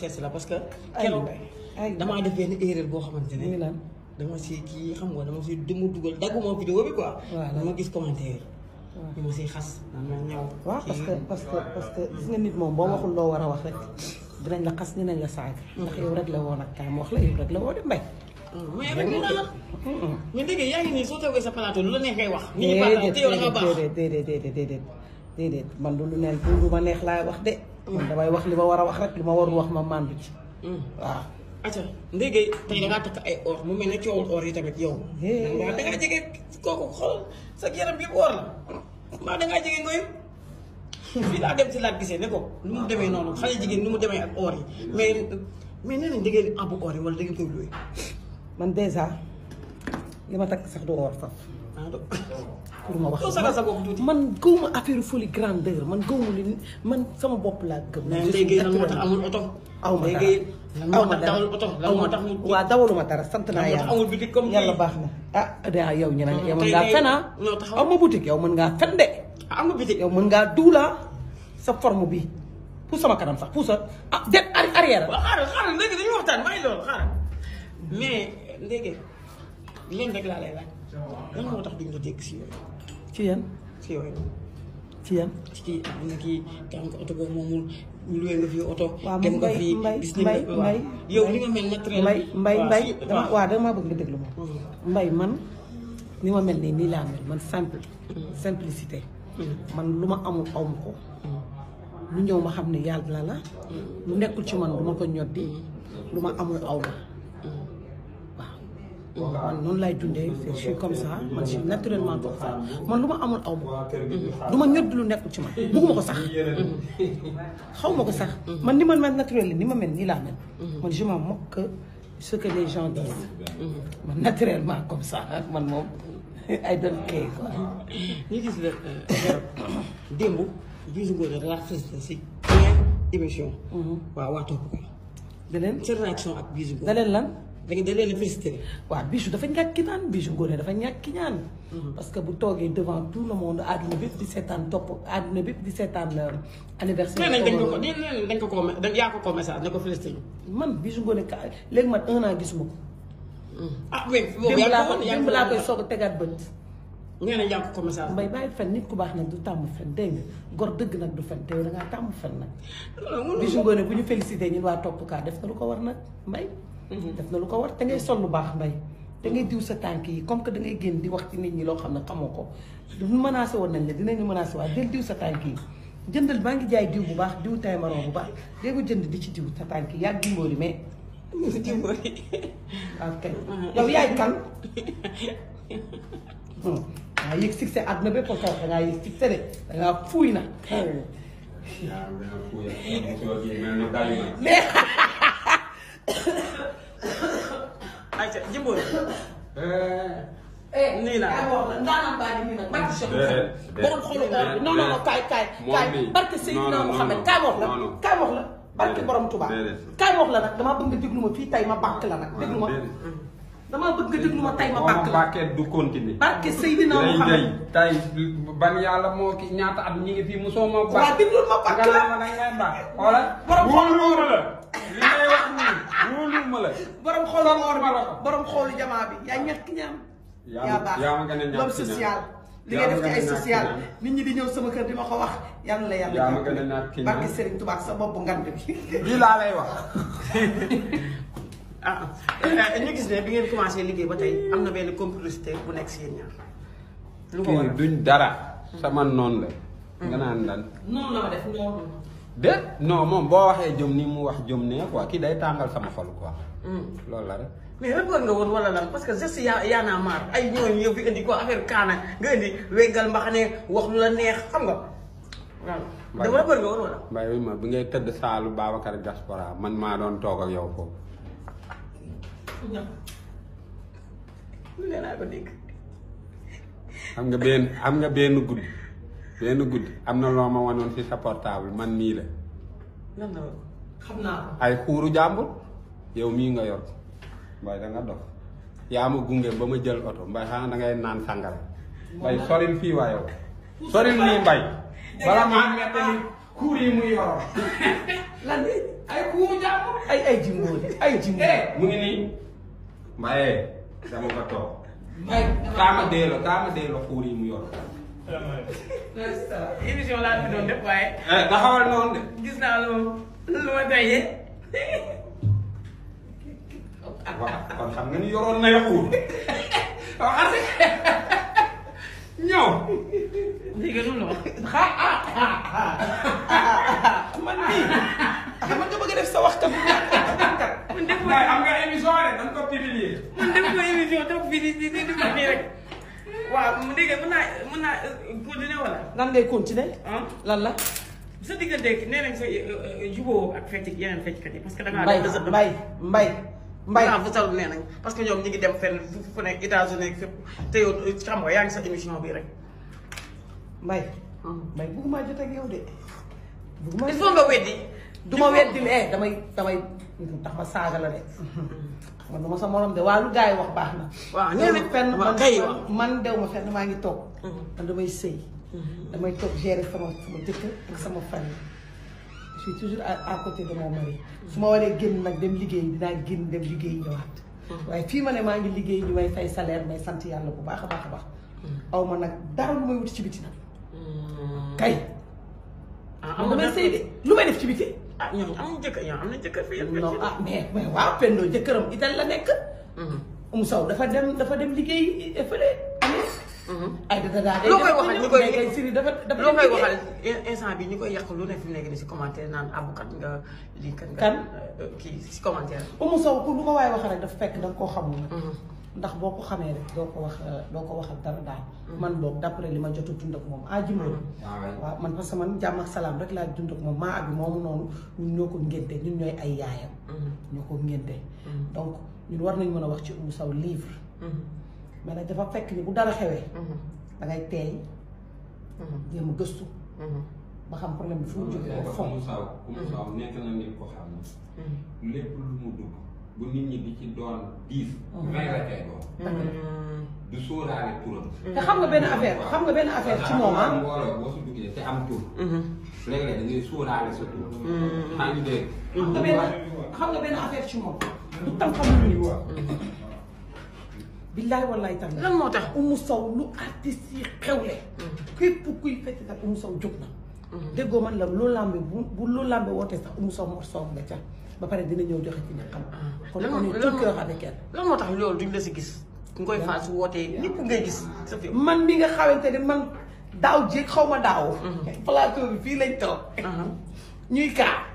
seet si la parce que. keroog damaa def benn erreur boo xamante ne. dama si kii xam nga dama si demu dugal dagguma vidéo bi quoi. dama gis commentaire. ñu ma siy xas ma ñëw. waaw parce que gis nga nit moom boo waxul loo war a wax rek dinañ la xas dinañ la saaga. ndax yow rek la woon ak kaay ma wax la yow rek la woo de mbay. mais rek la la. mais dégg yaa ngi nii soo toogee sa plateau lu la neex ngay wax. nit ñi baax te yow da nga baax déedéet man lu ma neex laay wax de. man damay wax li ma war a wax rek li ma warul wax ma màndu ci. waaw. acca ndéggee tey dangaa takk ay or mu mel ne coowul or yi tamit yow. waaw dangaa jege kooku xool sa yaram bi or la. maa dangaa jege ngoy fii laa dem si laat gisee ne ko nu mu demee noonu xale jigéen nu mu demee ak or yi mais nee nañ da ngeen abu or yi wala da ngeen koy luwee. man dèjà li ma takk sax du or faf. pour ma wax man gëwuma affaire folie grandeur man gëwuma li man sama bopp laa gëm. mais léegi lan moo tax amul oto. aw ma dara lan moo tax waaw dawaluma dara sant naa yàlla. amul bitik comme yàlla baax na ah yow ñu ne yow mën ngaa fen aw ma boutique yow mën ngaa fen de. am nga bitik yow mën ngaa duula sa forme bi pour sama kanam sax pour sa det arrière. waaw xaaral léegi dañuy waxtaan bàyyi loolu xaaral mais léegi leen rek laa lay laaj lan moo tax duñ la dégg si yooyu. ci yan. si yooyu. ci yan. ci kii am na kii ka am ko oto boobu moomul luwee nga fi oto. waaw dem nga fi gis nañ mbay yow li nga mel naturel. mbay dama bëgg nga déglu ma. mbay man ni ma mel nii nii laa mel man simple. simplicité. man lu ma amul aw ma ko. lu ñëw ma xam ne yàlla la. lu nekkul ci man du ma ko ñoddi. lu ma amul aw ma. man noonu laay dundee je suis comme ça man je suis naturellement comme ça man lu ma amul aw ma du ma ñoddi lu nekkul ci man bugguma ko sax xaw ma ko sax man ni ma mel naturel ni ma mel nii laa mel man je m'en moque ce que les gens disent man naturellement comme ça man moom ay doon kay quoi. ñu gis la démb Bijou Ngoné da la félicité si émission. waaw waa topp ko. da leen sa réaction ak Bijou Ngoné da leen lan. da leen a félicité. waaw Bijou dafa ñàkk ki ñaan Bijou Ngoné dafa ñàkk ki ñaan. parce que bu toogee devant tout le monde àdduna bépp di seetaan topp àdduna bépp di seetaan anniversaire. nee nañ dañ ko ko message ne ko félicité ñu. man Bijou Ngoné ka léegi man 1 an gisuma ko. mais boobu démb laa koy soog a tegaat bët. nee nañ yaa ko message. mbay bàyyi fen nit ku baax nag du tàmm fen dégg nga gor dëgg nag du fen te yow da ngaa tàmm fen nag. Bijou Ngoné bu ñu félicité ñun waa topp kaa def na lu ko war nag mbay. def na lu ko war te ngay sol lu baax mbay te ngay diw sa tànk yi comme que da ngay génn di wax ci nit ñi loo xam ne xamoo ko duñu menacé woon nañ la dinañu menacé waaye del diw sa tànk yi jëndal baa ngi jaay diw bu baax diw taymaron bu baax dee ko jënd di ci diw sa tànk yi yàgg dimbali mais dimbali ok yow yaay kan dangaa yëg succès àdduna bépp ko dangaa yëg succès de dangaa fuuy na ayca Jimbori. nii naa ndaanaan baa ngi nii nag barke Cheikh borom xolu or bi non kaay barke Seydina Mouhamed kaay wax la barke borom Touba kaay wax la nag damaa bëgg nga déglu ma fii tay ma bàkk la nag déglu ma damaa bëgg nga déglu ma tay ma bàkk la bàkkee du continuer barke Seydina Mouhamed tay ban yàlla moo ki ñaata at ñi ngi fii mosoo ma bàkk waaw déglu ma bàkk la nga ngay bàkk xoola borom xolu la li ngay wax nii wóoluma la borom xoolu or bi borom xoolu jamaa bi yaa ñàkk ñaam yaa baax l'homme social li ngay def ci ay social nit ñi di ñëw sama kër di ma ko wax yàlla la yàlla barke Serigne Touba sa bopp ngand bi lii laa lay wax ñu gis ne bi ngeen commencé liggéey ba tey am na benn complicité bu nekk si yéen ñaar lu ko waral duñ dara sama noonu la nga naan lan noonu la ma def noonu de non moom boo waxee jëm ni mu wax jëm ne quoi kii day tàngal sama xol quoi loolu la rek mais rek nga woon wala lan parce que geste yaa naa maar ay ñooñu yow fi indi ko affaire kaana nga indi weggal mbaxane wax lu la neex xam nga waaw dama la bëgg nga woon wala mbay bi ma bi ngay tëdd saalu Babacar Diaspora man maa doon toog ak yow foofu lu leen naa ko dégg xam nga benn guddi am na loo ma wanoon ci sa portable man mii la lan la xam naa ko ay xuuru jàmbur yow mii nga yor mbay da nga dox yaa ma gunge ba ma jël oto mbay xanaa da ngay naan sàngara mbay soril fii waa yow soril nii mbay bala maa mettali xuur yi muy yoroon lan ay kuumu jàmm ay jimboori ay jimboori mu ngi nii Mbaye dama ko toog Mbaye kaama dee la xuur yi mu yor émission laa fi doon def waaye taxawal noonu de gis naa lu ma tayee waaw kon xam nga ni yoroon na xuur waaw xase ñëw léegi noonu la wax man nii man nga bëgg a def sa waxtaan bu man def ko am nga émission de dañ ko publier man def ko émission toog fii di ma nii rek waaw mu dégg mën naa continuer wala lan ngay continuer lan la sa diggante nee nañ sa jubóo ak fecc yeneen fecckat yi parce que da ngaa mbay bu salu nee nañ parce que ñoom ñi ngi dem fenn fu nekk États-Unis fépp te yow xam nga yaa ngi sa émission bi rek mbay bëgguma jot ak yow de bëgguma il faut nga weddi du ma weddi damay tax ma saaga la de man dama sa morom de waa lu gars yi wax baax na waaw ñëw na fenn man dew ma fenn maa ngi toog man damay sëy damay toog gérer sama jëkkër ak sama famille je suis toujours à côté de mon mari su ma waree génn nag dem liggéey dinaa génn dem liggéey ñëwaat waaye fii ma ne maa ngi liggéey ñu may fay salaire may sant yàlla bu baax a baax a baax aw ma nag dara lu may wuti ci biti nag kay man damay sëy de lu may def ci biti ñoom am nañ jëkkër fii non mais waaw Pendo jëkkëram ital la nekk Sow dafa dem liggéey fële ay dadaa loo koy waxal ñu koy siri dafa loo koy waxal instant bi ñu koy yàq lu ne fi mu nekk ni si commentaire naan abukat nga lii kat nga kii si commentaire Sow ku lu ko waaye wax rek dafa fekk da nga koo xamul ndax boo ko xamee rek doo ko waxal dara daal man boobu d'après li ma jot a dund ak moom jimóori waaw man parce que man jàmm ak salaam rek laa dund ak moom maa abi moomu noonu ñun ñoo ko ngénte ñun ñooy ay yaayam ñoo ko ngénte donc ñun war nañ mën a wax ci Sow livre mais nag dafa fekk ni bu dara xewee da ngay teey jéem a gëstu ba xam problème bi fu mu jógee ko Oumou Sow nekk na nit ko xam ne lépp lu mu dugg bu nit ñi di ci doon 10 20 la koy doon du sóoraale turam te xam nga benn affaire ci moom mbooloo boo si duggee te am tur léeg-léeg da ngay sóoraale sa tur maa ngi dégg xam nga benn affaire ci moom du tam xam lu nit billaay wallaay tax lan moo tax Oumou Sow lu artiste yi xewle képp kuy fekk kat Oumou Sow jóg na déggoo man la loo lambe bu loo lambe wootee sax Oumou Sow moo soog nga ca ba pare dina ñëw joxe ci ñaxam kon on est tout cœur avec elle lan moo tax loolu duñ la si gis ngoy faal su wootee ñëpp ngay gis sa fi man mi nga xamante ne man daaw jéeg xaw ma daaw plateau bi fii lañ toog ñuy kaa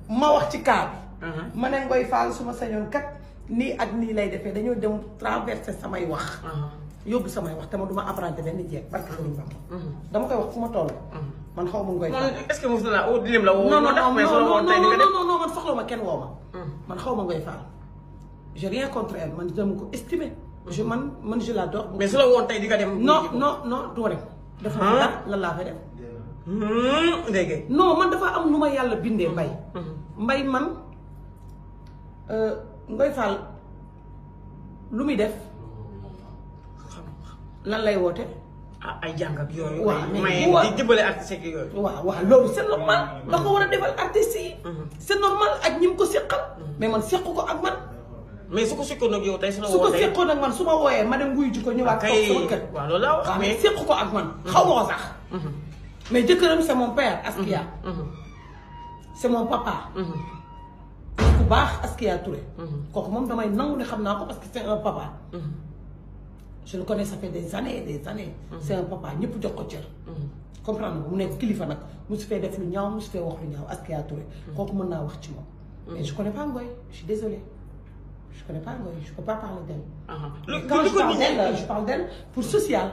ma wax ci kaa bi ma ne ngoy faal su ma sañoon kat nii ak nii lay defee dañoo dem traversé samay wax yóbbu samay wax te ma duma apprenti benn jeeg barke Sëriñ Bamba dama koy wax fu ma toll man xaw ma ngoy faal est-ce que mos na la dilim la woo non man soxla ma kenn woo ma man xaw ma ngoy faal j'ai rien contre elle man dama ko estimer man je l'adore mais su la woon tey di nga dem non du ma dem dafa dara lan laa fay dem dégg non man dafa am lu ma yàlla bindee mbay man ngoy faal lu muy def lan lay woote ay jàng ak yooyu waaw mais di dimbale artiste ak yooyu waaw loolu c'est normal da ko war a defal artiste yi c'est normal ak ñi mu ko seqal mais man sequ ko ak man mais su ko seqoon ak yow tey su la su ko seqoon ak man su ma wooyee ma dem wuyu ji ko ñëwaat toog sama kër waaw loolu laa wax mais sequ ko ak man xaw ma ko sax mais jëkkëram c'est mon père Askia c'est mon papa ku baax Askia Touré kooku moom damay nangu ne xam naa ko parce que c'est un papa je le connais ça fait des années c'est un papa ñëpp jox ko cër comprendre nga mu nekk kilifa nag musu fee def lu ñaaw musu fee wax lu ñaaw Askia Touré kooku mën naa wax ci moom mais je connais pas Ngoy je suis désolée je connais pas Ngoy je peux pas parler d'elle quand je parle d'elle pour social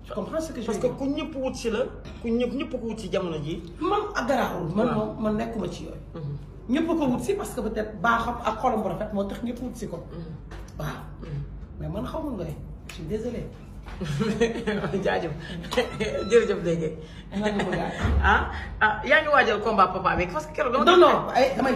tu comprends ce que je veux dire parce que ku ñëpp wut si la ku ñëpp ko wut si jamono ji man ak garaawul man nekkuma ci yooyu ñëpp ko wut si parce que peut-être baaxam ak xolam bu rafet moo tax ñëpp wut si ko waaw mais man xaw ma Ngoy je suis désolée jaajëf jërëjëf dégg yaa ngi waajal combat papa bi parce que keroog non damay